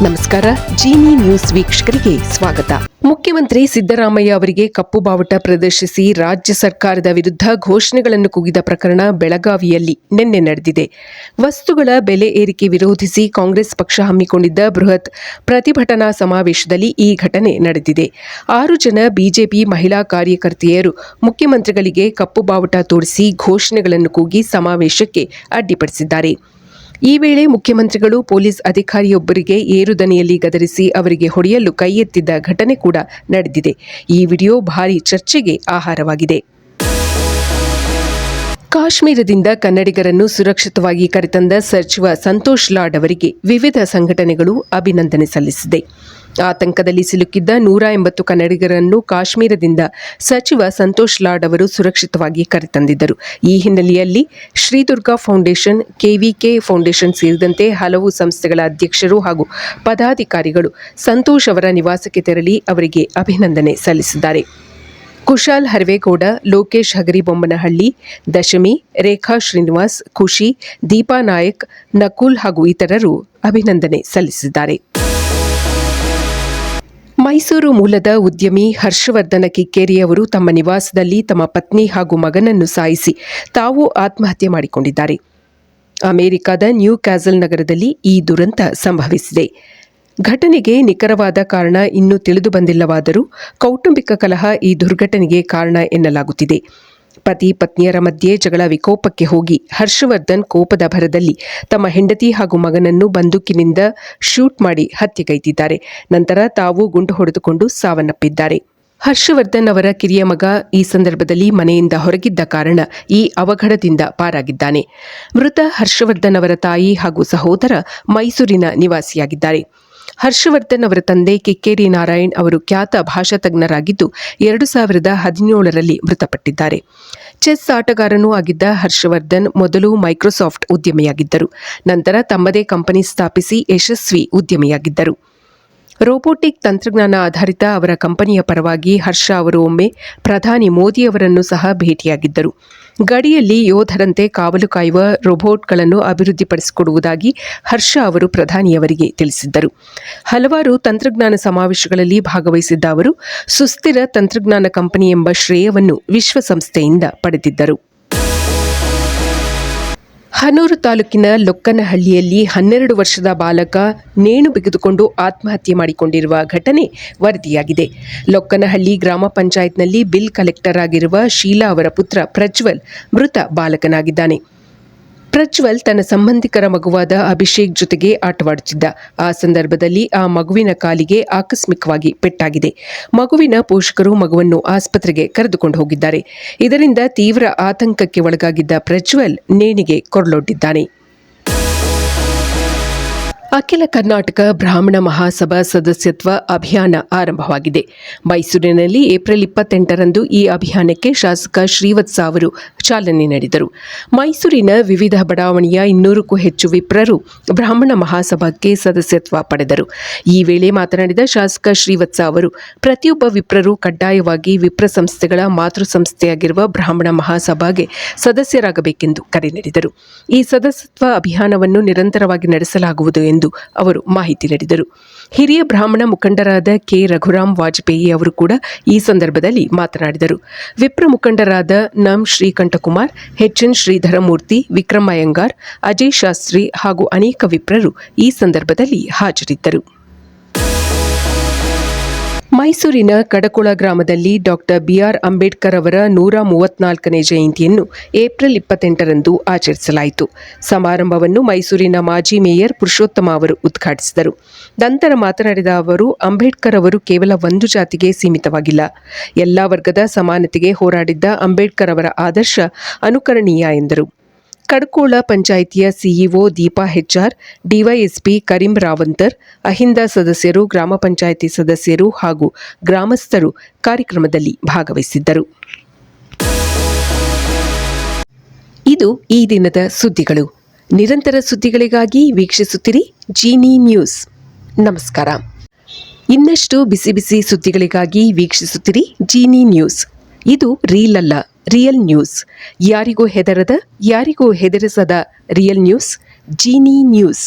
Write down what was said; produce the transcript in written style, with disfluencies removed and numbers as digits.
ನಮಸ್ಕಾರ. ಜೀನಿ ನ್ಯೂಸ್ ವೀಕ್ಷಕರಿಗೆ ಸ್ವಾಗತ. ಮುಖ್ಯಮಂತ್ರಿ ಸಿದ್ದರಾಮಯ್ಯ ಅವರಿಗೆ ಕಪ್ಪು ಬಾವುಟ ಪ್ರದರ್ಶಿಸಿ ರಾಜ್ಯ ಸರ್ಕಾರದ ವಿರುದ್ಧ ಘೋಷಣೆಗಳನ್ನು ಕೂಗಿದ ಪ್ರಕರಣ ಬೆಳಗಾವಿಯಲ್ಲಿ ನಿನ್ನೆ ನಡೆದಿದೆ. ವಸ್ತುಗಳ ಬೆಲೆ ಏರಿಕೆ ವಿರೋಧಿಸಿ ಕಾಂಗ್ರೆಸ್ ಪಕ್ಷ ಹಮ್ಮಿಕೊಂಡಿದ್ದ ಬೃಹತ್ ಪ್ರತಿಭಟನಾ ಸಮಾವೇಶದಲ್ಲಿ ಈ ಘಟನೆ ನಡೆದಿದೆ. 6 ಜನ ಬಿಜೆಪಿ ಮಹಿಳಾ ಕಾರ್ಯಕರ್ತೆಯರು ಮುಖ್ಯಮಂತ್ರಿಗಳಿಗೆ ಕಪ್ಪು ಬಾವುಟ ತೋರಿಸಿ ಘೋಷಣೆಗಳನ್ನು ಕೂಗಿ ಸಮಾವೇಶಕ್ಕೆ ಅಡ್ಡಿಪಡಿಸಿದ್ದಾರೆ. ಈ ವೇಳೆ ಮುಖ್ಯಮಂತ್ರಿಗಳು ಪೊಲೀಸ್ ಅಧಿಕಾರಿಯೊಬ್ಬರಿಗೆ ಏರುದನಿಯಲ್ಲಿ ಗದರಿಸಿ ಅವರಿಗೆ ಹೊಡೆಯಲು ಕೈ ಎತ್ತಿದ್ದ ಘಟನೆ ಕೂಡ ನಡೆದಿದೆ. ಈ ವಿಡಿಯೋ ಭಾರೀ ಚರ್ಚೆಗೆ ಆಹಾರವಾಗಿದೆ. ಕಾಶ್ಮೀರದಿಂದ ಕನ್ನಡಿಗರನ್ನು ಸುರಕ್ಷಿತವಾಗಿ ಕರೆತಂದ ಸಚಿವ ಸಂತೋಷ್ ಲಾಡ್ ಅವರಿಗೆ ವಿವಿಧ ಸಂಘಟನೆಗಳು ಅಭಿನಂದನೆ ಸಲ್ಲಿಸಿದೆ. ಆತಂಕದಲ್ಲಿ ಸಿಲುಕಿದ್ದ 180 ಕನ್ನಡಿಗರನ್ನು ಕಾಶ್ಮೀರದಿಂದ ಸಚಿವ ಸಂತೋಷ್ ಲಾಡ್ ಅವರು ಸುರಕ್ಷಿತವಾಗಿ ಕರೆತಂದಿದ್ದರು. ಈ ಹಿನ್ನೆಲೆಯಲ್ಲಿ ಶ್ರೀದುರ್ಗಾ ಫೌಂಡೇಶನ್, ಕೆವಿಕೆ ಫೌಂಡೇಶನ್ ಸೇರಿದಂತೆ ಹಲವು ಸಂಸ್ಥೆಗಳ ಅಧ್ಯಕ್ಷರು ಹಾಗೂ ಪದಾಧಿಕಾರಿಗಳು ಸಂತೋಷ್ ಅವರ ನಿವಾಸಕ್ಕೆ ತೆರಳಿ ಅವರಿಗೆ ಅಭಿನಂದನೆ ಸಲ್ಲಿಸಿದ್ದಾರೆ. ಕುಶಾಲ್ ಹರ್ವೇಗೌಡ, ಲೋಕೇಶ್ ಹಗರಿಬೊಮ್ಮನಹಳ್ಳಿ, ದಶಮಿ, ರೇಖಾ ಶ್ರೀನಿವಾಸ್, ಖುಷಿ, ದೀಪಾ ನಾಯಕ್, ನಕುಲ್ ಹಾಗೂ ಇತರರು ಅಭಿನಂದನೆ ಸಲ್ಲಿಸಿದ್ದಾರೆ. ಮೈಸೂರು ಮೂಲದ ಉದ್ಯಮಿ ಹರ್ಷವರ್ಧನ ಕಿಕ್ಕೇರಿ ಅವರು ತಮ್ಮ ನಿವಾಸದಲ್ಲಿ ತಮ್ಮ ಪತ್ನಿ ಹಾಗೂ ಮಗನನ್ನು ಸಾಯಿಸಿ ತಾವು ಆತ್ಮಹತ್ಯೆ ಮಾಡಿಕೊಂಡಿದ್ದಾರೆ. ಅಮೆರಿಕದ ನ್ಯೂ ಕ್ಯಾಸಲ್ ನಗರದಲ್ಲಿ ಈ ದುರಂತ ಸಂಭವಿಸಿದೆ. ಘಟನೆಗೆ ನಿಖರವಾದ ಕಾರಣ ಇನ್ನೂ ತಿಳಿದು ಬಂದಿಲ್ಲವಾದರೂ ಕೌಟುಂಬಿಕ ಕಲಹ ಈ ದುರ್ಘಟನೆಗೆ ಕಾರಣ ಎನ್ನಲಾಗುತ್ತಿದೆ. ಪತಿ ಪತ್ನಿಯರ ಮಧ್ಯೆ ಜಗಳ ವಿಕೋಪಕ್ಕೆ ಹೋಗಿ ಹರ್ಷವರ್ಧನ್ ಕೋಪದ ಭರದಲ್ಲಿ ತಮ್ಮ ಹೆಂಡತಿ ಹಾಗೂ ಮಗನನ್ನು ಬಂದೂಕಿನಿಂದ ಶೂಟ್ ಮಾಡಿ ಹತ್ಯೆಗೈದಿದ್ದಾರೆ. ನಂತರ ತಾವು ಗುಂಡು ಹೊಡೆದುಕೊಂಡು ಸಾವನ್ನಪ್ಪಿದ್ದಾರೆ. ಹರ್ಷವರ್ಧನ್ ಅವರ ಕಿರಿಯ ಮಗ ಈ ಸಂದರ್ಭದಲ್ಲಿ ಮನೆಯಿಂದ ಹೊರಗಿದ್ದ ಕಾರಣ ಈ ಅವಘಡದಿಂದ ಪಾರಾಗಿದ್ದಾನೆ. ಮೃತ ಹರ್ಷವರ್ಧನ್ ಅವರ ತಾಯಿ ಹಾಗೂ ಸಹೋದರ ಮೈಸೂರಿನ ನಿವಾಸಿಯಾಗಿದ್ದಾರೆ. ಹರ್ಷವರ್ಧನ್ ಅವರ ತಂದೆ ಕಿಕ್ಕೇರಿ ನಾರಾಯಣ್ ಅವರು ಖ್ಯಾತ ಭಾಷಾ ತಜ್ಞರಾಗಿದ್ದು 2017ರಲ್ಲಿ ಮೃತಪಟ್ಟಿದ್ದಾರೆ. ಚೆಸ್ ಆಟಗಾರನೂ ಆಗಿದ್ದ ಹರ್ಷವರ್ಧನ್ ಮೊದಲು ಮೈಕ್ರೋಸಾಫ್ಟ್ ಉದ್ಯಮಿಯಾಗಿದ್ದರು. ನಂತರ ತಮ್ಮದೇ ಕಂಪನಿ ಸ್ಥಾಪಿಸಿ ಯಶಸ್ವಿ ಉದ್ಯಮಿಯಾಗಿದ್ದರು. ರೋಬೋಟಿಕ್ ತಂತ್ರಜ್ಞಾನ ಆಧಾರಿತ ಅವರ ಕಂಪನಿಯ ಪರವಾಗಿ ಹರ್ಷ ಅವರು ಒಮ್ಮೆ ಪ್ರಧಾನಿ ಮೋದಿ ಅವರನ್ನು ಸಹ ಭೇಟಿಯಾಗಿದ್ದರು. ಗಡಿಯಲ್ಲಿ ಯೋಧರಂತೆ ಕಾವಲು ಕಾಯುವ ರೋಬೋಟ್ಗಳನ್ನು ಅಭಿವೃದ್ಧಿಪಡಿಸಿಕೊಡುವುದಾಗಿ ಹರ್ಷ ಅವರು ಪ್ರಧಾನಿಯವರಿಗೆ ತಿಳಿಸಿದ್ದರು. ಹಲವಾರು ತಂತ್ರಜ್ಞಾನ ಸಮಾವೇಶಗಳಲ್ಲಿ ಭಾಗವಹಿಸಿದ್ದ ಅವರು ಸುಸ್ಥಿರ ತಂತ್ರಜ್ಞಾನ ಕಂಪನಿ ಎಂಬ ಶ್ರೇಯವನ್ನು ವಿಶ್ವಸಂಸ್ಥೆಯಿಂದ ಪಡೆದಿದ್ದರು. ಹನೂರು ತಾಲೂಕಿನ ಲೊಕ್ಕನಹಳ್ಳಿಯಲ್ಲಿ 12 ವರ್ಷದ ಬಾಲಕ ನೇಣು ಬಿಗಿದುಕೊಂಡು ಆತ್ಮಹತ್ಯೆ ಮಾಡಿಕೊಂಡಿರುವ ಘಟನೆ ವರದಿಯಾಗಿದೆ. ಲೊಕ್ಕನಹಳ್ಳಿ ಗ್ರಾಮ ಪಂಚಾಯತ್ನಲ್ಲಿ ಬಿಲ್ ಕಲೆಕ್ಟರ್ ಆಗಿರುವ ಶೀಲಾ ಅವರ ಪುತ್ರ ಪ್ರಜ್ವಲ್ ಮೃತ ಬಾಲಕನಾಗಿದ್ದಾನೆ. ಪ್ರಜ್ವಲ್ ತನ್ನ ಸಂಬಂಧಿಕರ ಮಗುವಾದ ಅಭಿಷೇಕ್ ಜೊತೆಗೆ ಆಟವಾಡುತ್ತಿದ್ದ. ಆ ಸಂದರ್ಭದಲ್ಲಿ ಆ ಮಗುವಿನ ಕಾಲಿಗೆ ಆಕಸ್ಮಿಕವಾಗಿ ಪೆಟ್ಟಾಗಿದೆ. ಮಗುವಿನ ಪೋಷಕರು ಮಗುವನ್ನು ಆಸ್ಪತ್ರೆಗೆ ಕರೆದುಕೊಂಡು ಹೋಗಿದ್ದಾರೆ. ಇದರಿಂದ ತೀವ್ರ ಆತಂಕಕ್ಕೆ ಒಳಗಾಗಿದ್ದ ಪ್ರಜ್ವಲ್ ನೇಣಿಗೆ ಕೊರಳೊಡ್ಡಿದ್ದಾನೆ. ಅಖಿಲ ಕರ್ನಾಟಕ ಬ್ರಾಹ್ಮಣ ಮಹಾಸಭಾ ಸದಸ್ಯತ್ವ ಅಭಿಯಾನ ಆರಂಭವಾಗಿದೆ. ಮೈಸೂರಿನಲ್ಲಿ ಏಪ್ರಿಲ್ 28ರಂದು ಈ ಅಭಿಯಾನಕ್ಕೆ ಶಾಸಕ ಶ್ರೀವತ್ಸ ಅವರು ಚಾಲನೆ ನೀಡಿದರು. ಮೈಸೂರಿನ ವಿವಿಧ ಬಡಾವಣೆಯ 200ಕ್ಕೂ ಹೆಚ್ಚು ವಿಪ್ರರು ಬ್ರಾಹ್ಮಣ ಮಹಾಸಭಾಕ್ಕೆ ಸದಸ್ಯತ್ವ ಪಡೆದರು. ಈ ವೇಳೆ ಮಾತನಾಡಿದ ಶಾಸಕ ಶ್ರೀವತ್ಸ ಅವರು ಪ್ರತಿಯೊಬ್ಬ ವಿಪ್ರರು ಕಡ್ಡಾಯವಾಗಿ ವಿಪ್ರ ಸಂಸ್ಥೆಗಳ ಮಾತೃ ಸಂಸ್ಥೆಯಾಗಿರುವ ಬ್ರಾಹ್ಮಣ ಮಹಾಸಭಾಗೆ ಸದಸ್ಯರಾಗಬೇಕೆಂದು ಕರೆ ನೀಡಿದರು. ಈ ಸದಸ್ಯತ್ವ ಅಭಿಯಾನವನ್ನು ನಿರಂತರವಾಗಿ ನಡೆಸಲಾಗುವುದು ಎಂದು ಅವರು ಮಾಹಿತಿ ನೀಡಿದರು. ಹಿರಿಯ ಬ್ರಾಹ್ಮಣ ಮುಖಂಡರಾದ ಕೆ ರಘುರಾಮ್ ವಾಜಪೇಯಿ ಅವರು ಕೂಡ ಈ ಸಂದರ್ಭದಲ್ಲಿ ಮಾತನಾಡಿದರು. ವಿಪ್ರ ಮುಖಂಡರಾದ ನಂ ಶ್ರೀಕಂಠಕುಮಾರ್, ಎನ್ ಶ್ರೀಧರಮೂರ್ತಿ, ವಿಕ್ರಮ್ ಅಯ್ಯಂಗಾರ್, ಅಜಯ್ ಶಾಸ್ತ್ರಿ ಹಾಗೂ ಅನೇಕ ವಿಪ್ರರು ಈ ಸಂದರ್ಭದಲ್ಲಿ ಹಾಜರಿದ್ದರು. ಮೈಸೂರಿನ ಕಡಕೊಳ ಗ್ರಾಮದಲ್ಲಿ ಡಾಕ್ಟರ್ ಬಿಆರ್ ಅಂಬೇಡ್ಕರ್ ಅವರ 134ನೇ ಜಯಂತಿಯನ್ನು ಏಪ್ರಿಲ್ 28ರಂದು ಆಚರಿಸಲಾಯಿತು. ಸಮಾರಂಭವನ್ನು ಮೈಸೂರಿನ ಮಾಜಿ ಮೇಯರ್ ಪುರುಷೋತ್ತಮ ಅವರು ಉದ್ಘಾಟಿಸಿದರು. ನಂತರ ಮಾತನಾಡಿದ ಅವರು, ಅಂಬೇಡ್ಕರ್ ಅವರು ಕೇವಲ ಒಂದು ಜಾತಿಗೆ ಸೀಮಿತವಾಗಿಲ್ಲ, ಎಲ್ಲ ವರ್ಗದ ಸಮಾನತೆಗೆ ಹೋರಾಡಿದ್ದ ಅಂಬೇಡ್ಕರ್ ಅವರ ಆದರ್ಶ ಅನುಕರಣೀಯ ಎಂದರು. ಕಡಕೋಳ ಪಂಚಾಯಿತಿಯ CEO Deepa HR, DYSP Kareem Rawantar, AHINDA ಸದಸ್ಯರು, ಗ್ರಾಮ ಪಂಚಾಯಿತಿ ಸದಸ್ಯರು ಹಾಗೂ ಗ್ರಾಮಸ್ಥರು ಕಾರ್ಯಕ್ರಮದಲ್ಲಿ ಭಾಗವಹಿಸಿದ್ದರು. ಇದು ಈ ದಿನದ ಸುದ್ದಿಗಳು. ನಿರಂತರ ಸುದ್ದಿಗಳಿಗಾಗಿ ವೀಕ್ಷಿಸುತ್ತಿರಿ ಜೀನಿ ನ್ಯೂಸ್. ನಮಸ್ಕಾರ. ಇನ್ನಷ್ಟು ಬಿಸಿ ಬಿಸಿ ಸುದ್ದಿಗಳಿಗಾಗಿ ವೀಕ್ಷಿಸುತ್ತಿರಿ ಜೀನಿ ನ್ಯೂಸ್. ಇದು ರೀಲ್ ಅಲ್ಲ, ರಿಯಲ್ ನ್ಯೂಸ್. ಯಾರಿಗೂ ಹೆದರದ, ಯಾರಿಗೂ ಹೆದರಿಸದ ರಿಯಲ್ ನ್ಯೂಸ್, ಜೀನಿ ನ್ಯೂಸ್.